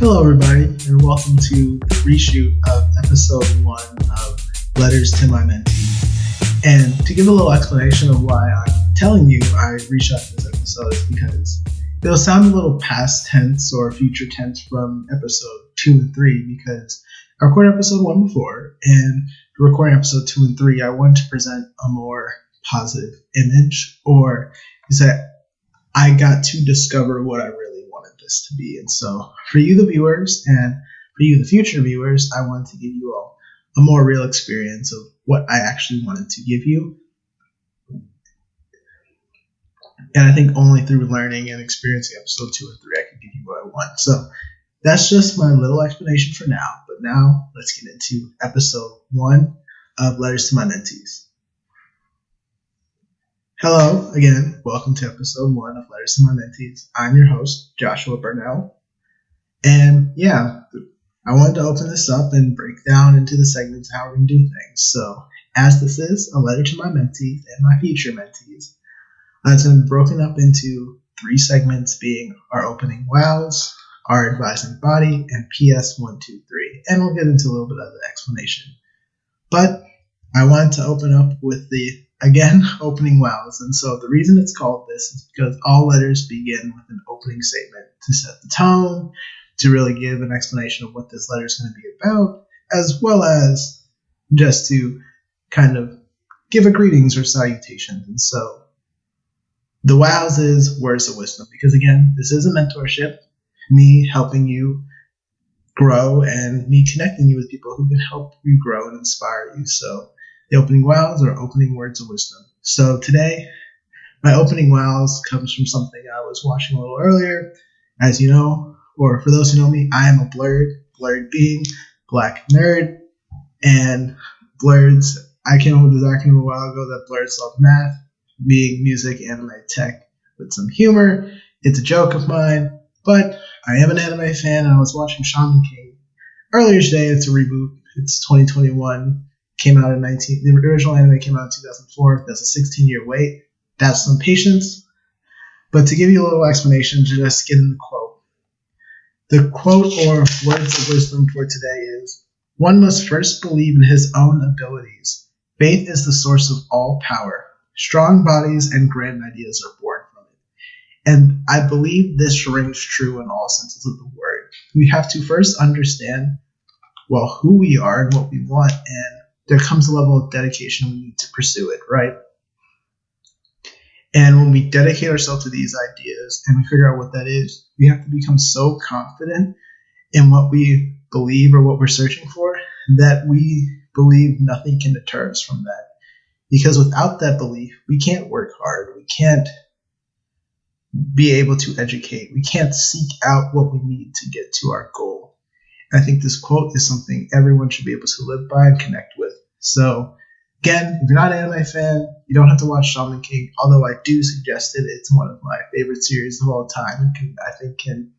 Hello, everybody, and welcome to the reshoot of episode 1 of Letters to My Mentee. And to give a little explanation of why I'm telling you I reshot this episode is because it'll sound a little past tense or future tense from episode 2 and 3 because I recorded episode 1 before, and recording episode 2 and 3, I wanted to present a more positive image, or is that I got to discover what I really wanted this to be. And so for you, the viewers, and for you, the future viewers, I wanted to give you all a more real experience of what I actually wanted to give you. And I think only through learning and experiencing episode 2 and 3, I could give you what I want. So that's just my little explanation for now. But now let's get into episode 1 of Letters to My Mentees. Hello, again, welcome to episode 1 of Letters to My Mentees. I'm your host, Joshua Burnell. And yeah, I wanted to open this up and break down into the segments how we're going to do things. So, as this is a letter to my mentees and my future mentees, it's going to be broken up into 3 segments, being our opening wows, our advising body, and PS 1, 2, 3. And we'll get into a little bit of the explanation. But I wanted to open up with the opening wows. And so the reason it's called this is because all letters begin with an opening statement to set the tone, to really give an explanation of what this letter is going to be about, as well as just to kind of give a greetings or salutations. And so the wows is words of wisdom, because again, this is a mentorship, me helping you grow and me connecting you with people who can help you grow and inspire you. So the opening wows are opening words of wisdom. So today, my opening wows comes from something I was watching a little earlier. As you know, or for those who know me, I am a blurred being, black nerd, and blurs, I came up with this acronym a while ago that blurs love math, being music, anime, tech, with some humor. It's a joke of mine, but I am an anime fan, and I was watching Shaman King earlier today. It's a reboot. It's 2021. The original anime came out in 2004. That's a 16-year wait. That's some patience. But to give you a little explanation, to just get in the quote. The quote or words of wisdom for today is, "One must first believe in his own abilities. Faith is the source of all power. Strong bodies and grand ideas are born from it." And I believe this rings true in all senses of the word. We have to first understand, who we are and what we want, and there comes a level of dedication we need to pursue it, right? And when we dedicate ourselves to these ideas and we figure out what that is, we have to become so confident in what we believe or what we're searching for that we believe nothing can deter us from that. Because without that belief, we can't work hard. We can't be able to educate. We can't seek out what we need to get to our goal. I think this quote is something everyone should be able to live by and connect with. So, again, if you're not an anime fan, you don't have to watch Shaman King, although I do suggest it. It's one of my favorite series of all time and I think can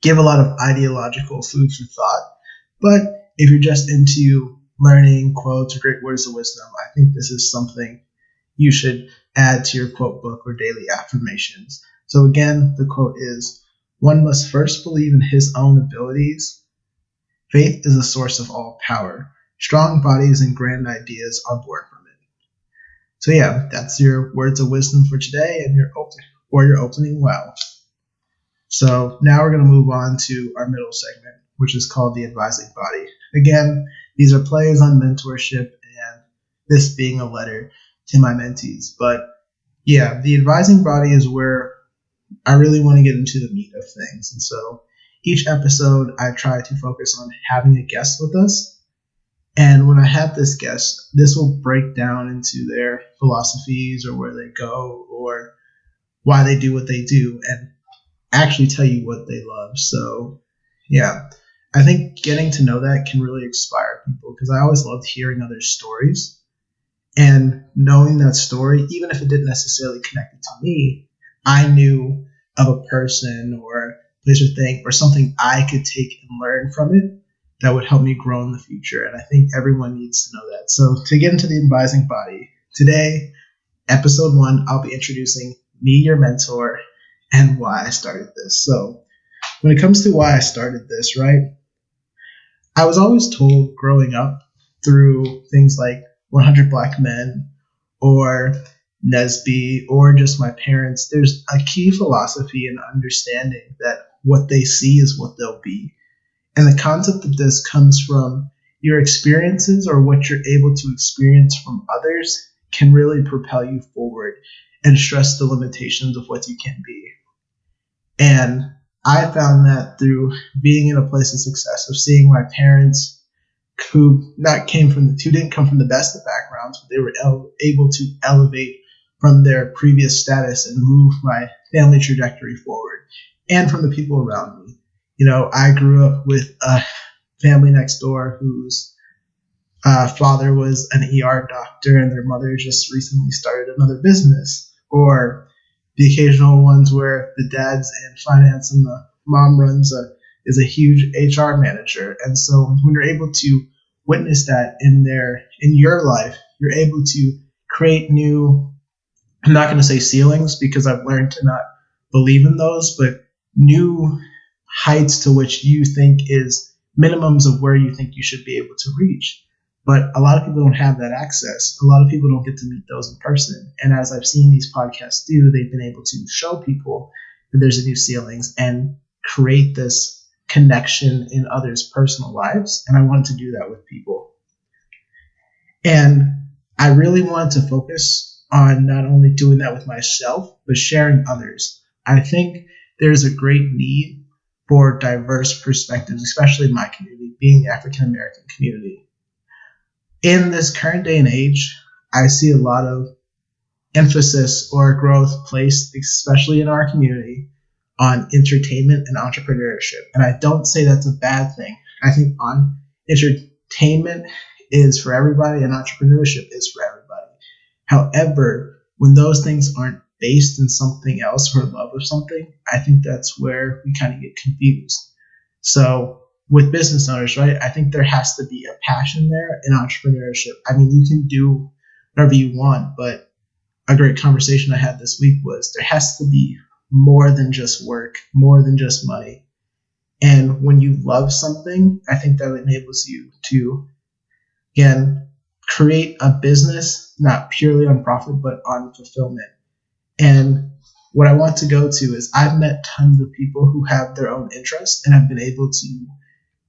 give a lot of ideological food for thought. But if you're just into learning quotes or great words of wisdom, I think this is something you should add to your quote book or daily affirmations. So again, the quote is, "One must first believe in his own abilities. Faith is the source of all power. Strong bodies and grand ideas are born from it." So yeah, that's your words of wisdom for today and your opening wow. So now we're going to move on to our middle segment, which is called the advising body. Again, these are plays on mentorship and this being a letter to my mentees. But yeah, the advising body is where I really want to get into the meat of things. And so each episode, I try to focus on having a guest with us. And when I have this guest, this will break down into their philosophies or where they go or why they do what they do and actually tell you what they love. So yeah, I think getting to know that can really inspire people because I always loved hearing other stories and knowing that story, even if it didn't necessarily connect it to me, I knew of a person or place or thing or something I could take and learn from it that would help me grow in the future. And I think everyone needs to know that. So to get into the advising body, today, episode 1, I'll be introducing me, your mentor, and why I started this. So when it comes to why I started this, right? I was always told growing up through things like 100 Black Men or Nesby or just my parents, there's a key philosophy and understanding that what they see is what they'll be. And the concept of this comes from your experiences, or what you're able to experience from others can really propel you forward and stress the limitations of what you can be. And I found that through being in a place of success, of seeing my parents who didn't come from the best of backgrounds, but they were able to elevate from their previous status and move my family trajectory forward, and from the people around me. I grew up with a family next door whose father was an ER doctor and their mother just recently started another business, or the occasional ones where the dad's in finance and the mom is a huge HR manager. And so when you're able to witness that in your life, you're able to create new, I'm not going to say ceilings because I've learned to not believe in those, but new heights to which you think is minimums of where you think you should be able to reach. But a lot of people don't have that access. A lot of people don't get to meet those in person. And as I've seen these podcasts do, they've been able to show people that there's a new ceilings and create this connection in others' personal lives. And I wanted to do that with people. And I really wanted to focus on not only doing that with myself, but sharing others. I think there's a great need for diverse perspectives, especially in my community, being the African American community. In this current day and age, I see a lot of emphasis or growth placed, especially in our community, on entertainment and entrepreneurship. And I don't say that's a bad thing. I think entertainment is for everybody and entrepreneurship is for everybody. However, when those things aren't based in something else or love of something, I think that's where we kind of get confused. So with business owners, right, I think there has to be a passion there in entrepreneurship. I mean, you can do whatever you want, but a great conversation I had this week was there has to be more than just work, more than just money. And when you love something, I think that enables you to, again, create a business, not purely on profit, but on fulfillment. And what I want to go to is I've met tons of people who have their own interests and have been able to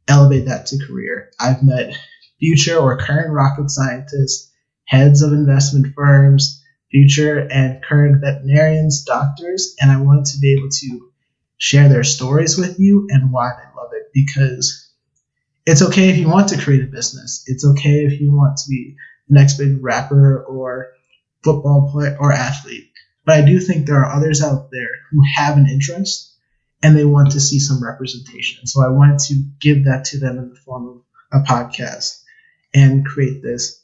elevate that to career. I've met future or current rocket scientists, heads of investment firms, future and current veterinarians, doctors, and I wanted to be able to share their stories with you and why they love it, because it's okay if you want to create a business. It's okay if you want to be the next big rapper or football player or athlete. But I do think there are others out there who have an interest and they want to see some representation. So I wanted to give that to them in the form of a podcast and create this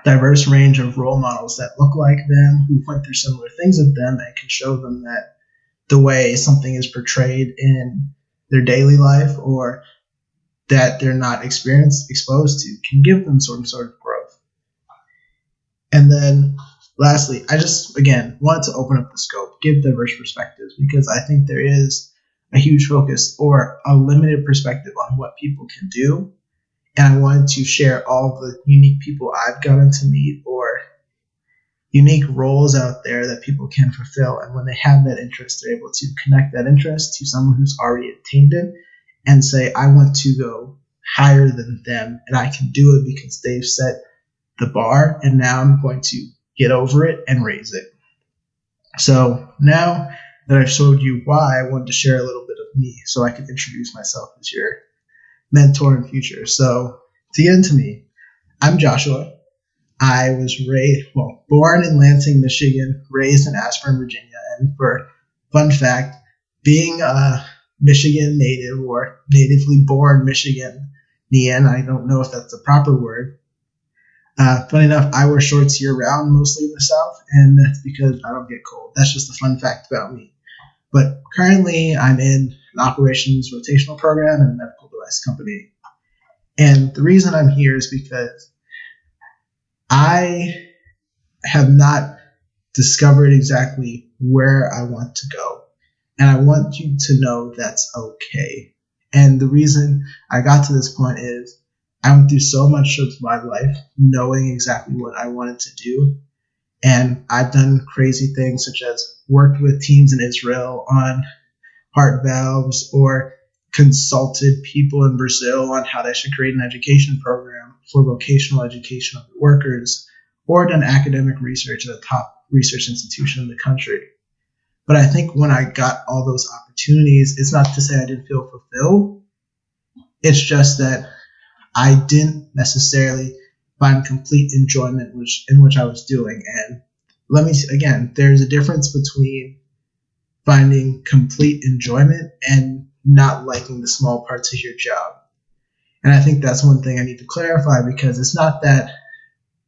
diverse range of role models that look like them, who went through similar things with them, and can show them that the way something is portrayed in their daily life or that they're not exposed to can give them some sort of growth. And then lastly, I just, again, wanted to open up the scope, give diverse perspectives, because I think there is a huge focus or a limited perspective on what people can do. And I wanted to share all the unique people I've gotten to meet or unique roles out there that people can fulfill. And when they have that interest, they're able to connect that interest to someone who's already attained it and say, I want to go higher than them and I can do it because they've set the bar and now I'm going to get over it and raise it. So now that I've showed you why, I wanted to share a little bit of me so I could introduce myself as your mentor in future. So to get into me, I'm Joshua. I was born in Lansing, Michigan, raised in Ashburn, Virginia. And for fun fact, being a Michigan native or natively born Michiganian, I don't know if that's the proper word. Funny enough, I wear shorts year round, mostly in the South, and that's because I don't get cold. That's just a fun fact about me. But currently, I'm in an operations rotational program in a medical device company. And the reason I'm here is because I have not discovered exactly where I want to go. And I want you to know that's okay. And the reason I got to this point is I went through so much of my life knowing exactly what I wanted to do. And I've done crazy things such as worked with teams in Israel on heart valves or consulted people in Brazil on how they should create an education program for vocational education of the workers, or done academic research at a top research institution in the country. But I think when I got all those opportunities, it's not to say I didn't feel fulfilled. It's just that I didn't necessarily find complete enjoyment in which I was doing. And there's a difference between finding complete enjoyment and not liking the small parts of your job. And I think that's one thing I need to clarify, because it's not that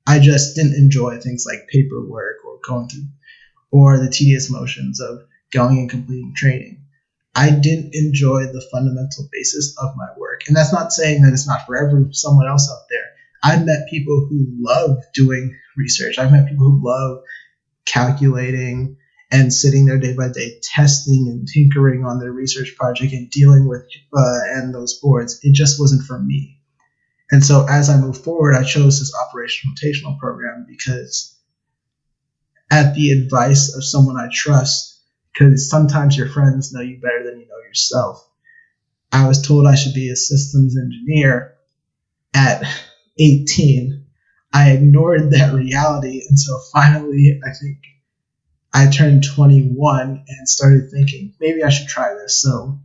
I just didn't enjoy things like paperwork or the tedious motions of going and completing training. I didn't enjoy the fundamental basis of my work. And that's not saying that it's not for someone else out there. I've met people who love doing research. I've met people who love calculating and sitting there day by day, testing and tinkering on their research project and dealing with and those boards. It just wasn't for me. And so as I moved forward, I chose this operational rotational program because at the advice of someone I trust, because sometimes your friends know you better than you know yourself, I was told I should be a systems engineer at 18. I ignored that reality until finally, I think, I turned 21 and started thinking, maybe I should try this. So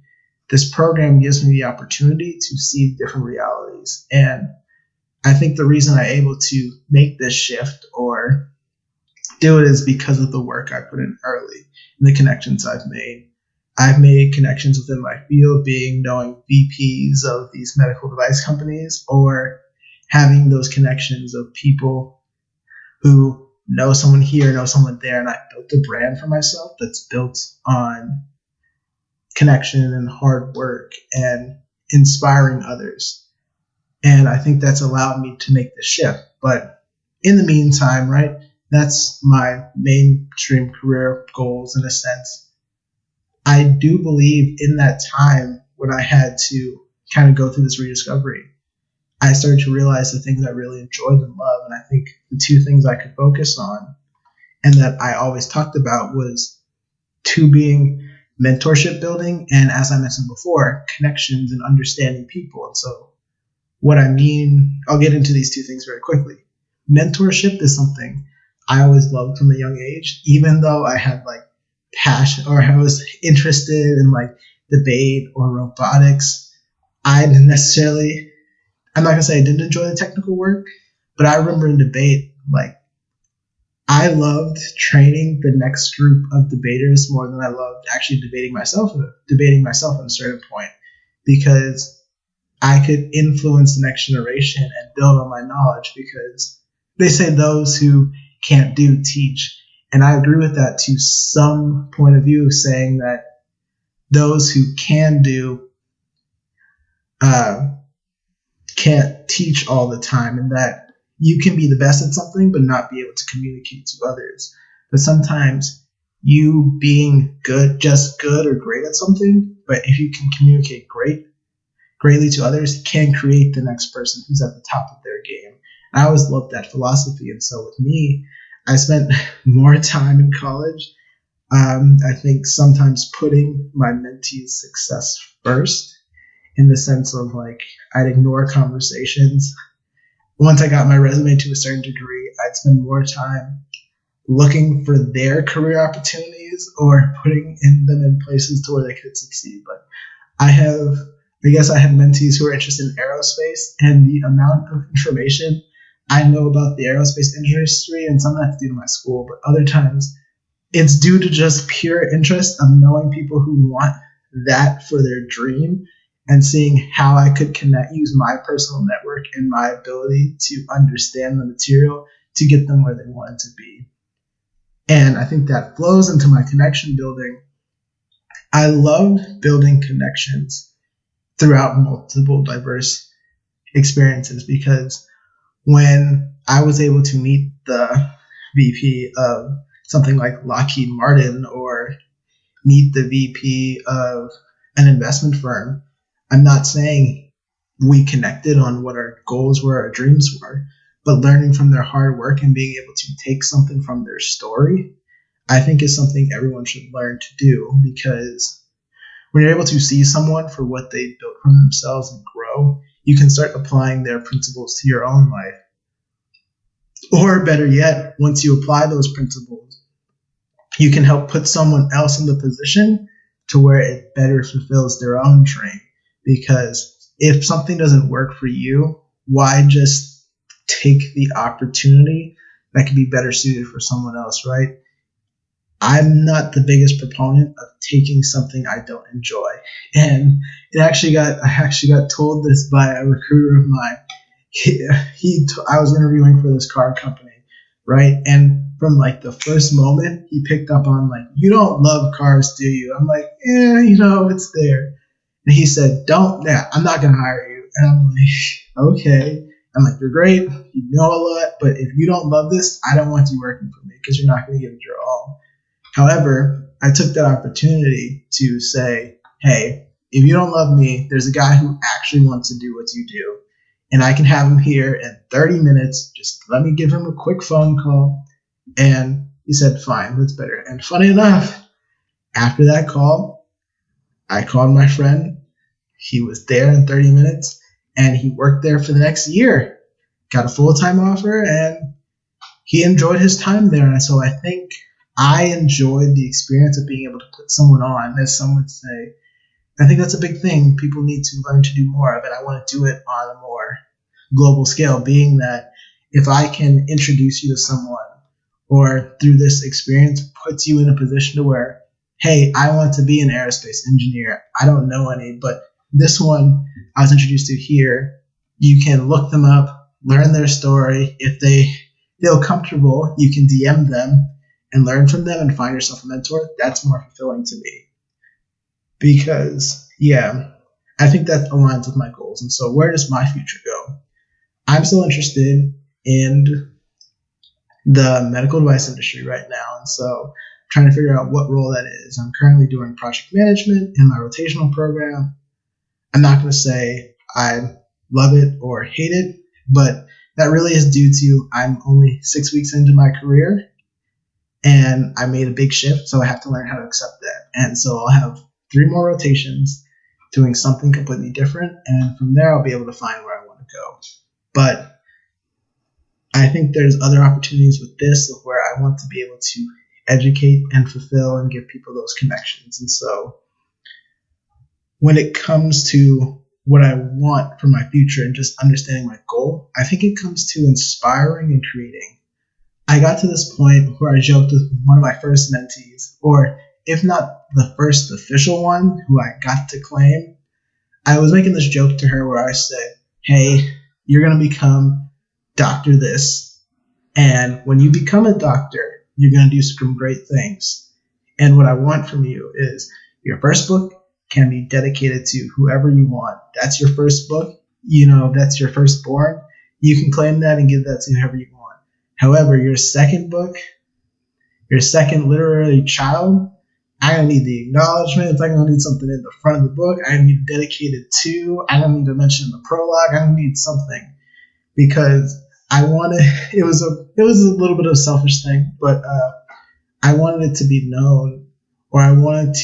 this program gives me the opportunity to see different realities. And I think the reason I'm able to make this shift or do it is because of the work I put in early and the connections I've made. I've made connections within my field, knowing VPs of these medical device companies, or having those connections of people who know someone here, know someone there, and I built a brand for myself that's built on connection and hard work and inspiring others. And I think that's allowed me to make the shift. But in the meantime, right, that's my mainstream career goals in a sense. I do believe in that time when I had to kind of go through this rediscovery, I started to realize the things I really enjoyed and loved. And I think the two things I could focus on and that I always talked about was two being mentorship building and, as I mentioned before, connections and understanding people. And so what I mean, I'll get into these two things very quickly. Mentorship is something I always loved from a young age, even though I had like passion or I was interested in like debate or robotics. I didn't necessarily, I'm not going to say I didn't enjoy the technical work, but I remember in debate, like I loved training the next group of debaters more than I loved actually debating myself at a certain point, because I could influence the next generation and build on my knowledge, because they say those who can't do teach. And I agree with that to some point of view, saying that those who can do can't teach all the time, and that you can be the best at something but not be able to communicate to others. But sometimes you being just good or great at something, but if you can communicate greatly to others, can create the next person who's at the top of their game. And I always loved that philosophy. And so with me, I spent more time in college. I think sometimes putting my mentee's success first, in the sense of like I'd ignore conversations. Once I got my resume to a certain degree, I'd spend more time looking for their career opportunities or putting them in places to where they could succeed. But I had mentees who are interested in aerospace, and the amount of information I know about the aerospace industry, and some of that's due to my school, but other times it's due to just pure interest of knowing people who want that for their dream, and seeing how I could use my personal network and my ability to understand the material to get them where they wanted to be. And I think that flows into my connection building. I loved building connections throughout multiple diverse experiences, because when I was able to meet the VP of something like Lockheed Martin or meet the VP of an investment firm, I'm not saying we connected on what our goals were, our dreams were, but learning from their hard work and being able to take something from their story, I think is something everyone should learn to do, because when you're able to see someone for what they built from themselves and grow, you can start applying their principles to your own life. Or better yet, once you apply those principles, you can help put someone else in the position to where it better fulfills their own dream. Because if something doesn't work for you, why just take the opportunity that could be better suited for someone else, right? I'm not the biggest proponent of taking something I don't enjoy. And I actually got told this by a recruiter of mine. I was interviewing for this car company, right? And from like the first moment, he picked up on like, you don't love cars, do you? I'm like, it's there. And he said, I'm not going to hire you. And I'm like, okay. I'm like, you're great. You know a lot. But if you don't love this, I don't want you working for me because you're not going to give it your all. However, I took that opportunity to say, hey, if you don't love me, there's a guy who actually wants to do what you do. And I can have him here in 30 minutes. Just let me give him a quick phone call. And he said, fine, that's better. And funny enough, after that call, I called my friend. He was there in 30 minutes. And he worked there for the next year. Got a full-time offer. And he enjoyed his time there. And so I think I enjoyed the experience of being able to put someone on, as some would say. I think that's a big thing people need to learn to do more of, and I want to do it on a more global scale, being that if I can introduce you to someone or through this experience puts you in a position to where, hey, I want to be an aerospace engineer. I don't know any, but this one I was introduced to here, you can look them up, learn their story. If they feel comfortable, you can DM them and learn from them and find yourself a mentor. That's more fulfilling to me. Because, I think that aligns with my goals. And so where does my future go? I'm still interested in the medical device industry right now. And so I'm trying to figure out what role that is. I'm currently doing project management in my rotational program. I'm not going to say I love it or hate it, but that really is due to I'm only 6 weeks into my career and I made a big shift. So I have to learn how to accept that. And so I'll have 3 more rotations doing something completely different. And from there, I'll be able to find where I want to go. But I think there's other opportunities with this of where I want to be able to educate and fulfill and give people those connections. And so when it comes to what I want for my future and just understanding my goal, I think it comes to inspiring and creating. I got to this point where I joked with one of my first mentees, or if not the first official one who I got to claim, I was making this joke to her where I said, hey, you're going to become Dr. This. And when you become a doctor, you're going to do some great things. And what I want from you is your first book can be dedicated to whoever you want. That's your first book. That's your firstborn. You can claim that and give that to whoever you want. However, your second book, your second literary child, I'm going to need the acknowledgments. I'm going to need something in the front of the book. I need dedicated to. I don't need to mention the prologue. I need something because I want to. It was a little bit of a selfish thing, but I wanted it to be known, or I wanted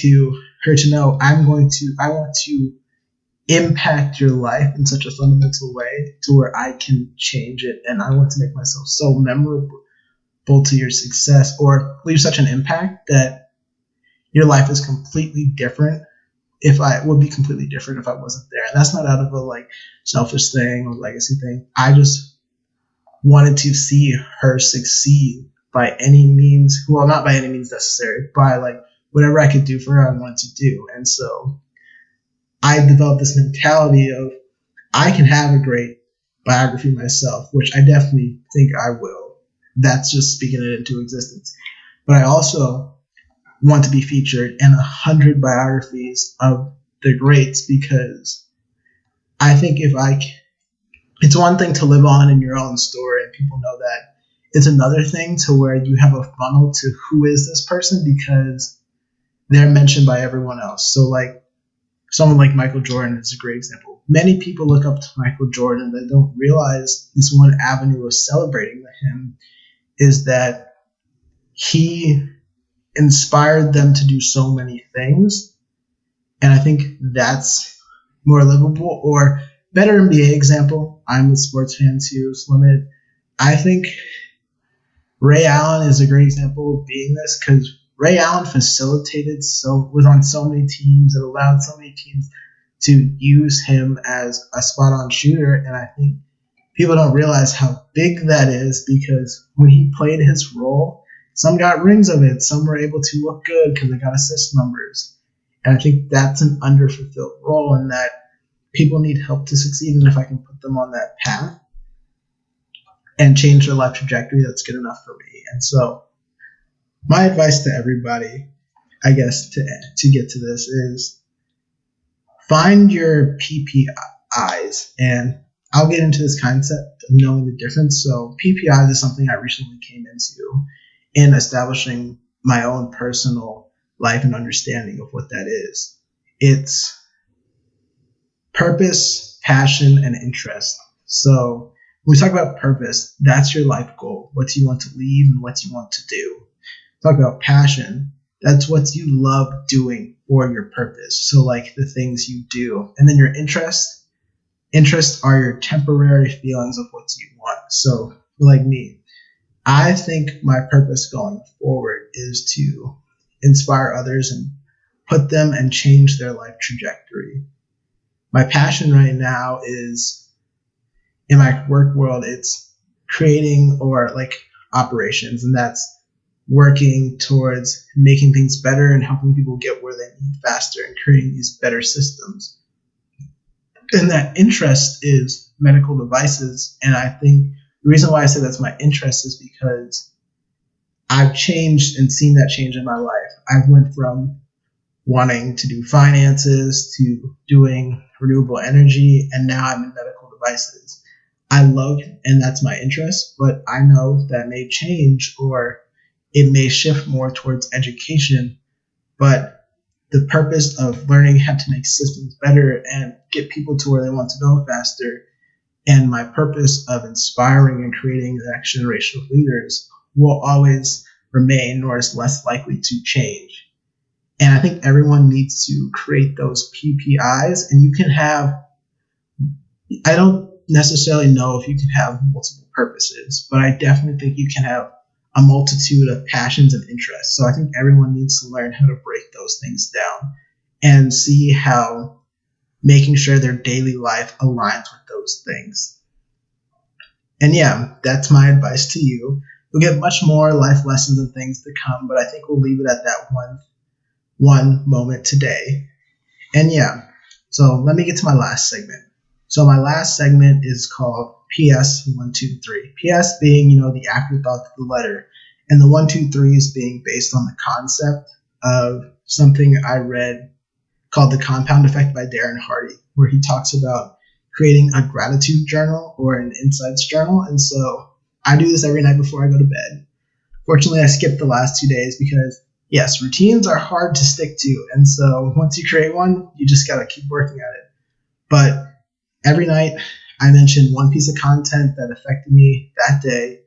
her to know I want to impact your life in such a fundamental way to where I can change it, and I want to make myself so memorable to your success or leave such an impact that your life is completely different. Would be completely different if I wasn't there. And that's not out of a selfish thing or legacy thing. I just wanted to see her succeed by any means. Well, not by any means necessary, by whatever I could do for her, I wanted to do. And so I developed this mentality of I can have a great biography myself, which I definitely think I will. That's just speaking it into existence. But I also want to be featured in 100 biographies of the greats, because I think it's one thing to live on in your own story and people know that. It's another thing to where you have a funnel to who is this person, because they're mentioned by everyone else. So like someone like Michael Jordan is a great example. Many people look up to Michael Jordan and they don't realize this one avenue of celebrating him is that he inspired them to do so many things. And I think that's more livable. Or better NBA example, I'm a sports fan too, it's limited. I think Ray Allen is a great example of being this because Ray Allen was on so many teams. It allowed so many teams to use him as a spot-on shooter. And I think people don't realize how big that is because when he played his role, some got rings of it. Some were able to look good because they got assist numbers. And I think that's an underfulfilled role and that people need help to succeed. And if I can put them on that path and change their life trajectory, that's good enough for me. And so my advice to everybody, I guess, to get to this is find your PPIs. And I'll get into this concept of knowing the difference. So PPIs is something I recently came into in establishing my own personal life and understanding of what that is. It's purpose, passion, and interest. So when we talk about purpose, that's your life goal. What do you want to leave and what you want to do? Talk about passion. That's what you love doing for your purpose. So like the things you do. And then your interests are your temporary feelings of what you want. So like me, I think my purpose going forward is to inspire others and put them and change their life trajectory. My passion right now is in my work world, it's creating or like operations, and that's working towards making things better and helping people get where they need faster and creating these better systems. And that interest is medical devices. And I think the reason why I say that's my interest is because I've changed and seen that change in my life. I've went from wanting to do finances to doing renewable energy, and now I'm in medical devices. I love, and that's my interest, but I know that may change or it may shift more towards education. But the purpose of learning how to make systems better and get people to where they want to go faster, and my purpose of inspiring and creating the next generation of leaders will always remain or is less likely to change. And I think everyone needs to create those PPIs, and you can have, I don't necessarily know if you can have multiple purposes, but I definitely think you can have a multitude of passions and interests. So I think everyone needs to learn how to break those things down and see how making sure their daily life aligns with those things. And yeah, that's my advice to you. You'll get much more life lessons and things to come, but I think we'll leave it at that one moment today. And yeah, so let me get to my last segment. So my last segment is called PS 1, 2, 3. PS being, the afterthought to the letter, and the 1, 2, 3s being based on the concept of something I read called The Compound Effect by Darren Hardy, where he talks about creating a gratitude journal or an insights journal. And so I do this every night before I go to bed. Fortunately, I skipped the last 2 days because, yes, routines are hard to stick to. And so once you create one, you just got to keep working at it. But every night, I mentioned one piece of content that affected me that day.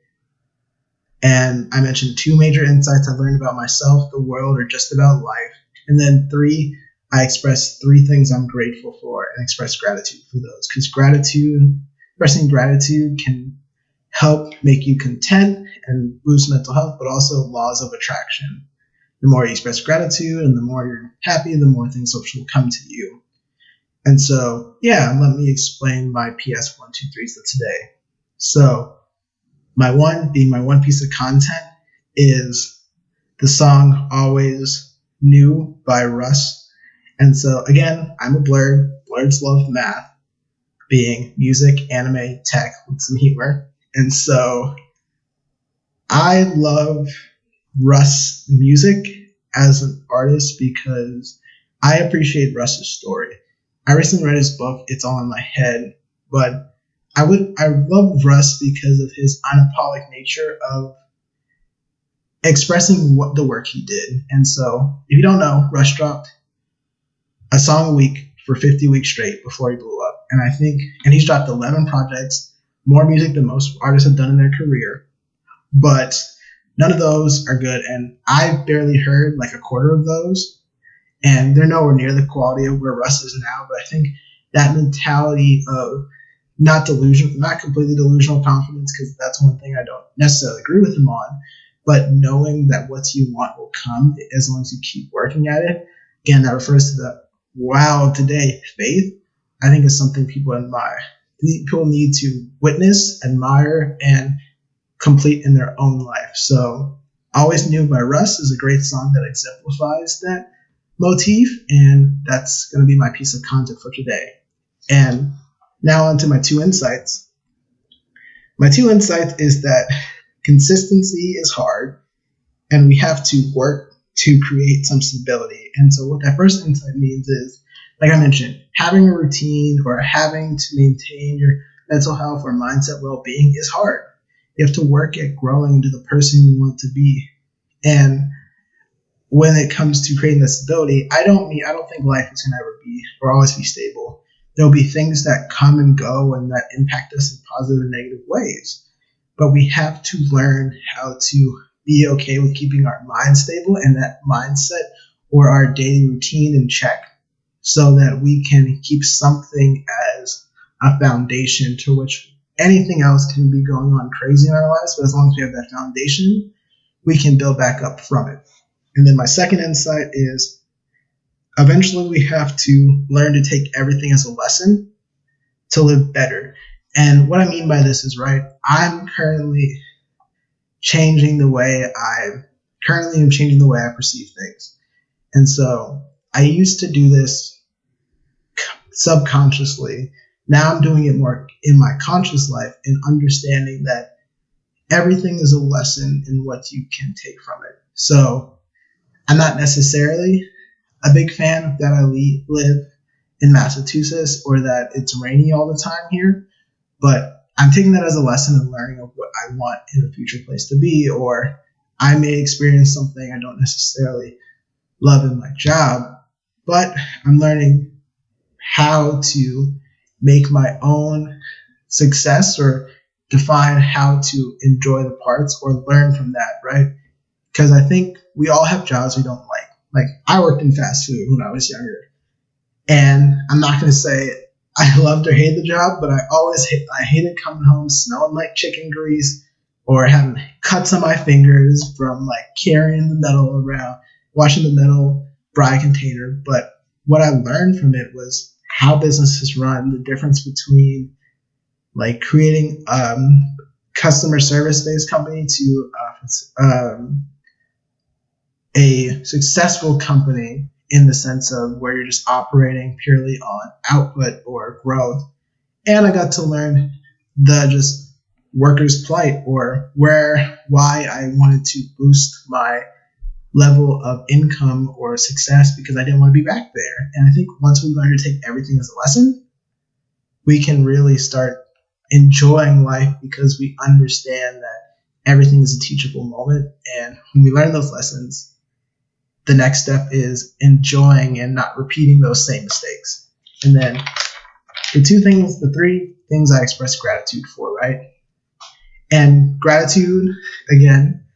And I mentioned 2 major insights I learned about myself, the world, or just about life. And then 3, I expressed 3 things I'm grateful for and express gratitude for those. Because expressing gratitude can help make you content and boost mental health, but also laws of attraction. The more you express gratitude and the more you're happy, the more things will come to you. And so, yeah, let me explain my PS 1, 2, 3s of today. So, my one piece of content is the song Always New by Russ. And so, again, I'm a blurred. Blurreds love math, being music, anime, tech with some humor. And so, I love Russ' music as an artist because I appreciate Russ's story. I recently read his book, It's All in My Head, but I love Russ because of his unapologetic nature of expressing what the work he did. And so, if you don't know, Rush dropped a song a week for 50 weeks straight before he blew up. And he's dropped 11 projects, more music than most artists have done in their career. But none of those are good. And I barely heard like a quarter of those. And they're nowhere near the quality of where Russ is now. But I think that mentality of not completely delusional confidence, because that's one thing I don't necessarily agree with him on, but knowing that what you want will come as long as you keep working at it. Again, that refers to the wow today faith. I think is something people admire. People need to witness, admire, and complete in their own life. So Always New by Russ is a great song that exemplifies that motif, and that's going to be my piece of content for today. And now on to my two insights. My two insights is that consistency is hard, and we have to work to create some stability. And so what that first insight means is, like I mentioned, having a routine or having to maintain your mental health or mindset well-being is hard. You have to work at growing into the person you want to be. And when it comes to creating that stability, I don't think life is going to ever be or always be stable. There'll be things that come and go and that impact us in positive and negative ways. But we have to learn how to be okay with keeping our mind stable and that mindset or our daily routine in check, so that we can keep something as a foundation to which anything else can be going on crazy in our lives. But as long as we have that foundation, we can build back up from it. And then my second insight is, eventually we have to learn to take everything as a lesson to live better. And what I mean by this is, right, I'm currently changing the way I perceive things. And so I used to do this subconsciously. Now I'm doing it more in my conscious life and understanding that everything is a lesson in what you can take from it. So I'm not necessarily a big fan that I live in Massachusetts or that it's rainy all the time here, but I'm taking that as a lesson and learning of what I want in a future place to be, or I may experience something I don't necessarily love in my job, but I'm learning how to make my own success or define how to enjoy the parts or learn from that, right? Because I think we all have jobs we don't like. Like, I worked in fast food when I was younger, and I'm not going to say I loved or hated the job, but I hated coming home smelling like chicken grease or having cuts on my fingers from like carrying the metal around, washing the metal fry container. But what I learned from it was how businesses run, the difference between like creating customer service-based company to a successful company in the sense of where you're just operating purely on output or growth. And I got to learn the just workers' plight or why I wanted to boost my level of income or success, because I didn't want to be back there. And I think once we learn to take everything as a lesson, we can really start enjoying life, because we understand that everything is a teachable moment. And when we learn those lessons, the next step is enjoying and not repeating those same mistakes. And then the three things I express gratitude for, right? And gratitude, again,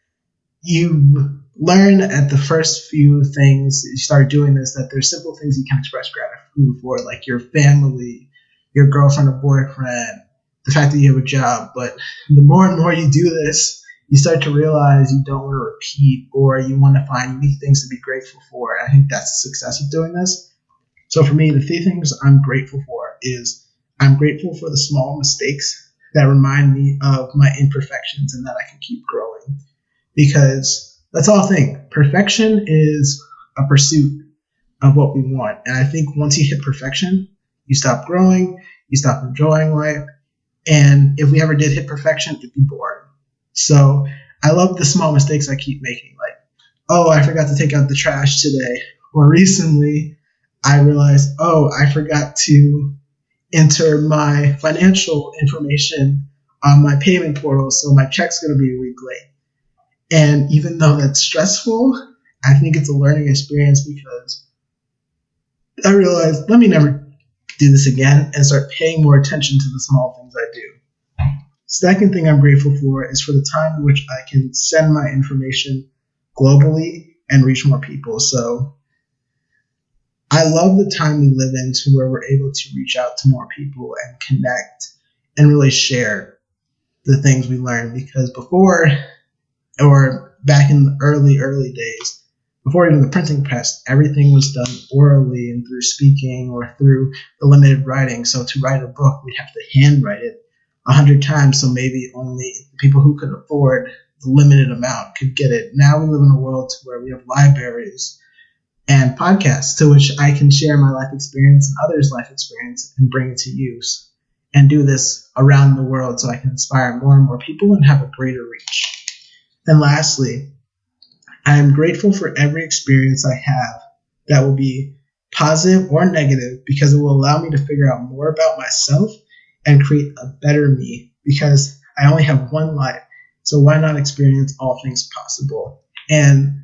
you learn at the first few things you start doing this, that there's simple things you can express gratitude for, like your family, your girlfriend or boyfriend, the fact that you have a job. But the more and more you do this, you start to realize you don't want to repeat, or you want to find unique things to be grateful for. And I think that's the success of doing this. So for me, the three things I'm grateful for is, I'm grateful for the small mistakes that remind me of my imperfections and that I can keep growing. Because let's all think, perfection is a pursuit of what we want. And I think once you hit perfection, you stop growing, you stop enjoying life. And if we ever did hit perfection, it'd be boring. So I love the small mistakes I keep making. Like, oh, I forgot to take out the trash today. Or recently, I realized, oh, I forgot to enter my financial information on my payment portal, so my check's going to be a week late. And even though that's stressful, I think it's a learning experience because I realized, let me never do this again and start paying more attention to the small things I do. Second thing I'm grateful for is for the time in which I can send my information globally and reach more people. So I love the time we live in to where we're able to reach out to more people and connect and really share the things we learn, because before, or back in the early days, before even the printing press, everything was done orally and through speaking or through the limited writing. So to write a book, we'd have to handwrite it 100 times, so maybe only the people who could afford the limited amount could get it. Now we live in a world where we have libraries and podcasts to which I can share my life experience and others' life experience and bring it to use and do this around the world so I can inspire more and more people and have a greater reach. And lastly, I am grateful for every experience I have that will be positive or negative, because it will allow me to figure out more about myself and create a better me, because I only have one life. So why not experience all things possible? And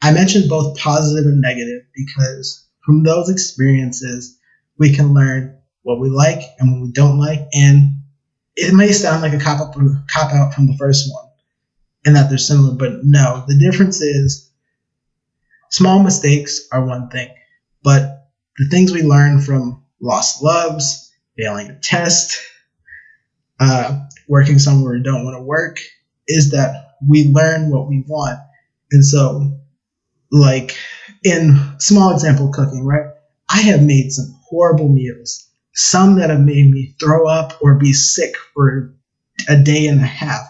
I mentioned both positive and negative because from those experiences, we can learn what we like and what we don't like. And it may sound like a cop-out from the first one and that they're similar, but no, the difference is small mistakes are one thing, but the things we learn from lost loves, failing a test, working somewhere we don't want to work, is that we learn what we want. And so, like in small example cooking, right? I have made some horrible meals, some that have made me throw up or be sick for a day and a half.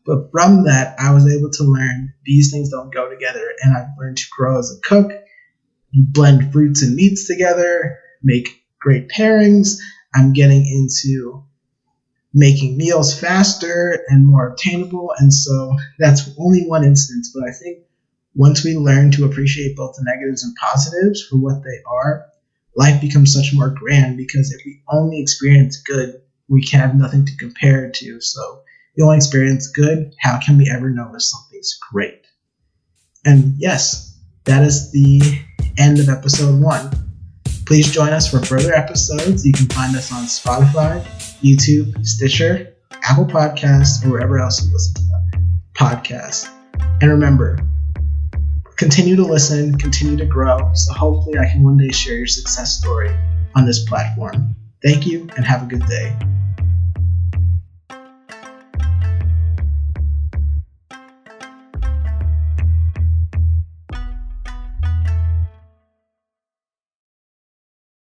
But from that, I was able to learn these things don't go together. And I've learned to grow as a cook, blend fruits and meats together, make great pairings. I'm getting into making meals faster and more obtainable. And so that's only one instance. But I think once we learn to appreciate both the negatives and positives for what they are, life becomes such more grand, because if we only experience good, we can have nothing to compare it to. So if we only experience good, how can we ever know if something's great? And yes, that is the end of episode 1. Please join us for further episodes. You can find us on Spotify, YouTube, Stitcher, Apple Podcasts, or wherever else you listen to podcasts. And remember, continue to listen, continue to grow, so hopefully I can one day share your success story on this platform. Thank you and have a good day.